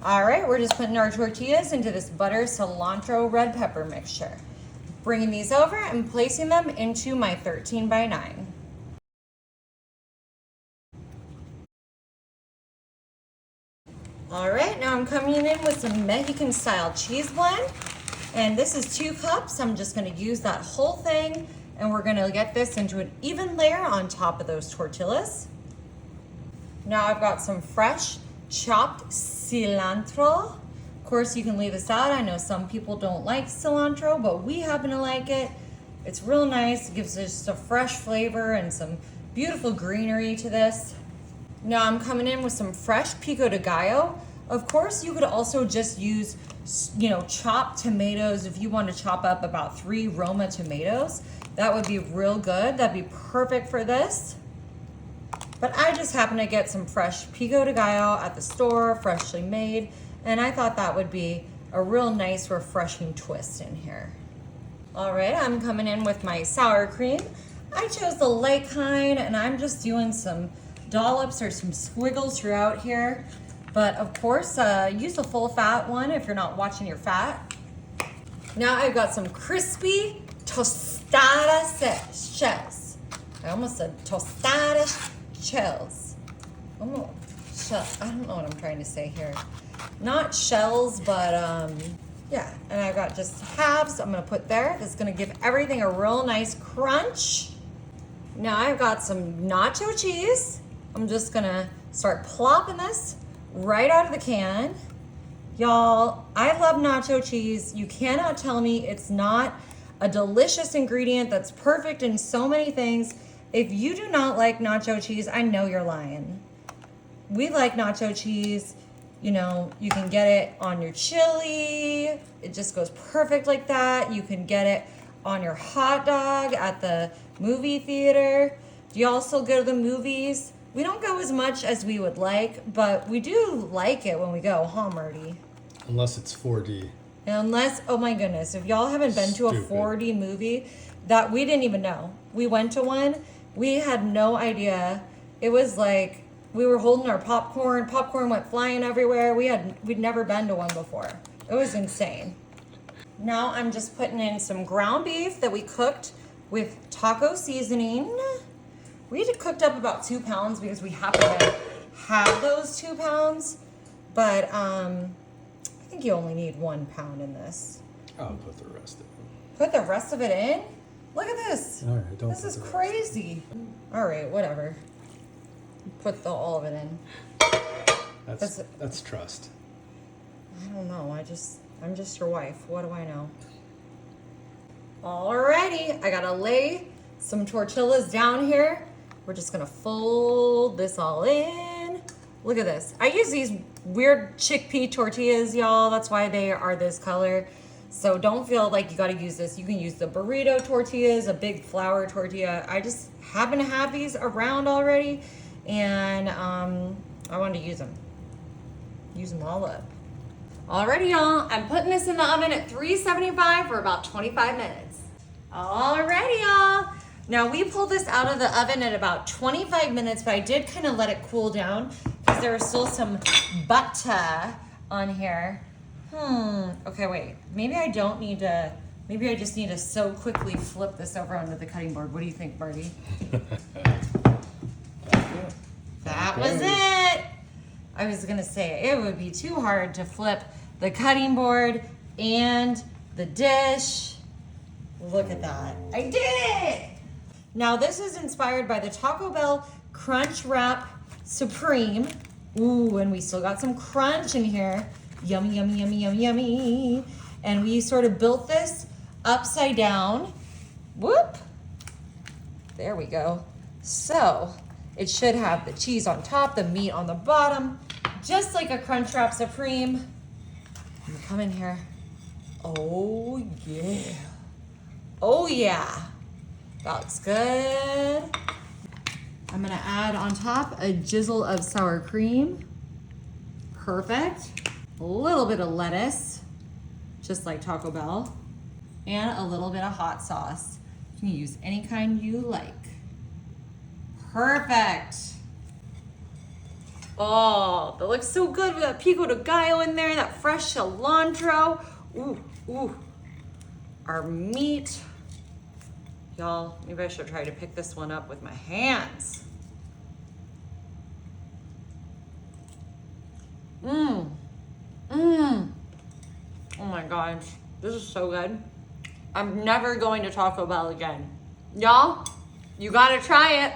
All right, we're just putting our tortillas into this butter cilantro red pepper mixture. Bringing these over and placing them into my 13 by 9. All right, now I'm coming in with some Mexican style cheese blend. And this is 2 cups. I'm just gonna use that whole thing, and we're gonna get this into an even layer on top of those tortillas. Now I've got some fresh chopped cilantro. Of course, you can leave this out. I know some people don't like cilantro, but we happen to like it. It's real nice. It gives us just a fresh flavor and some beautiful greenery to this. Now I'm coming in with some fresh pico de gallo. Of course, you could also just use, chopped tomatoes. If you want to chop up about 3 Roma tomatoes, that would be real good. That'd be perfect for this. But I just happened to get some fresh pico de gallo at the store, freshly made, and I thought that would be a real nice, refreshing twist in here. All right, I'm coming in with my sour cream. I chose the light kind, and I'm just doing some dollops or some squiggles throughout here. But of course, use the full fat one if you're not watching your fat. Now I've got some crispy tostada shells. I almost said tostada shells. I don't know what I'm trying to say here. Not shells, but yeah. And I've got just halves I'm gonna put there. That's gonna give everything a real nice crunch. Now I've got some nacho cheese. I'm just gonna start plopping this right out of the can. Y'all, I love nacho cheese. You cannot tell me it's not a delicious ingredient that's perfect in so many things. If you do not like nacho cheese, I know you're lying. We like nacho cheese. You can get it on your chili. It just goes perfect like that. You can get it on your hot dog at the movie theater. Do you also go to the movies? We don't go as much as we would like, but we do like it when we go, huh, Marty? Unless it's 4D. Unless, oh my goodness, if y'all haven't been to a 4D movie, that we didn't even know. We went to one, we had no idea. It was like we were holding our popcorn went flying everywhere. We'd never been to one before. It was insane. Now I'm just putting in some ground beef that we cooked with taco seasoning. We cooked up about 2 pounds because we happen to have those 2 pounds, but I think you only need 1 pound in this. I'll put the rest of it. Put the rest of it in? Look at this. All right, this is crazy. All right, whatever. Put all of it in. That's trust. I don't know. I'm just your wife. What do I know? Alrighty, I gotta lay some tortillas down here. We're just gonna fold this all in. Look at this. I use these weird chickpea tortillas, y'all. That's why they are this color. So don't feel like you gotta use this. You can use the burrito tortillas, a big flour tortilla. I just happen to have these around already, and I wanted to use them. Use them all up. Alrighty, y'all. I'm putting this in the oven at 375 for about 25 minutes. Alrighty, y'all. Now we pulled this out of the oven at about 25 minutes, but I did kind of let it cool down because there was still some butter on here. Okay, wait. Maybe I don't need to, maybe I just need to so quickly flip this over onto the cutting board. What do you think, Barty? That was it. I was gonna say it would be too hard to flip the cutting board and the dish. Look at that. I did it! Now this is inspired by the Taco Bell Crunch Wrap Supreme. Ooh, and we still got some crunch in here. Yummy, yummy, yummy, yummy, yummy. And we sort of built this upside down. Whoop. There we go. So it should have the cheese on top, the meat on the bottom, just like a Crunch Wrap Supreme. Come in here. Oh yeah. Oh yeah. That looks good. I'm gonna add on top a drizzle of sour cream. Perfect. A little bit of lettuce, just like Taco Bell. And a little bit of hot sauce. You can use any kind you like. Perfect. Oh, that looks so good with that pico de gallo in there, that fresh cilantro. Ooh, ooh. Our meat. Y'all, maybe I should try to pick this one up with my hands. Mmm. Mmm. Oh my gosh. This is so good. I'm never going to Taco Bell again. Y'all, you gotta try it.